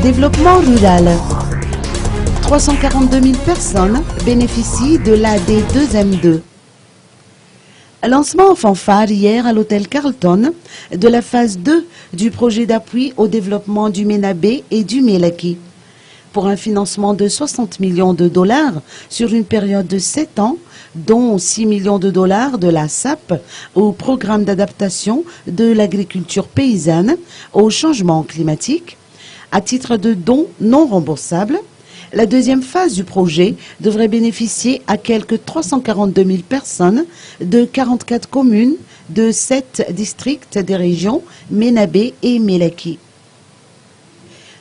Développement rural. 342 000 personnes bénéficient de l'AD2M2. Lancement en fanfare hier à l'hôtel Carlton de la phase 2 du projet d'appui au développement du Ménabé et du Mélaki. Pour un financement de 60 millions de dollars sur une période de 7 ans, dont 6 millions de dollars de la SAP au programme d'adaptation de l'agriculture paysanne au changement climatique, à titre de dons non remboursables. La deuxième phase du projet devrait bénéficier à quelques 342 000 personnes de 44 communes de 7 districts des régions Ménabé et Mélaki.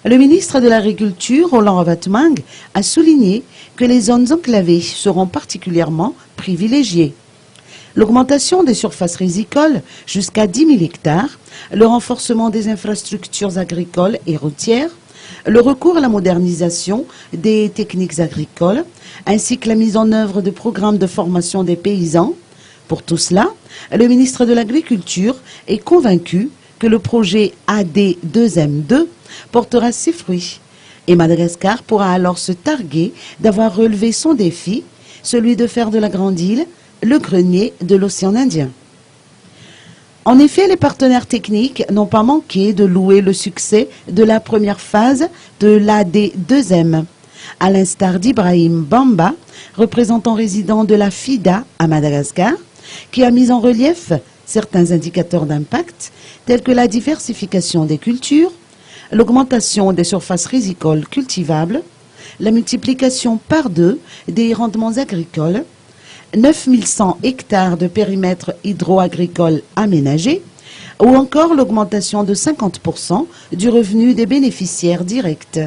Le ministre de l'Agriculture, Roland Ravatmang, a souligné que les zones enclavées seront particulièrement privilégiées. L'augmentation des surfaces rizicoles jusqu'à 10 000 hectares, le renforcement des infrastructures agricoles et routières, le recours à la modernisation des techniques agricoles, ainsi que la mise en œuvre de programmes de formation des paysans. Pour tout cela, le ministre de l'Agriculture est convaincu que le projet AD2M2 portera ses fruits. Et Madagascar pourra alors se targuer d'avoir relevé son défi, celui de faire de la Grande Île le grenier de l'océan Indien. En effet, les partenaires techniques n'ont pas manqué de louer le succès de la première phase de l'AD2M, à l'instar d'Ibrahim Bamba, représentant résident de la FIDA à Madagascar, qui a mis en relief certains indicateurs d'impact, tels que la diversification des cultures, l'augmentation des surfaces rizicoles cultivables, la multiplication par 2 des rendements agricoles, 9100 hectares de périmètre hydro-agricole aménagés, ou encore l'augmentation de 50% du revenu des bénéficiaires directs.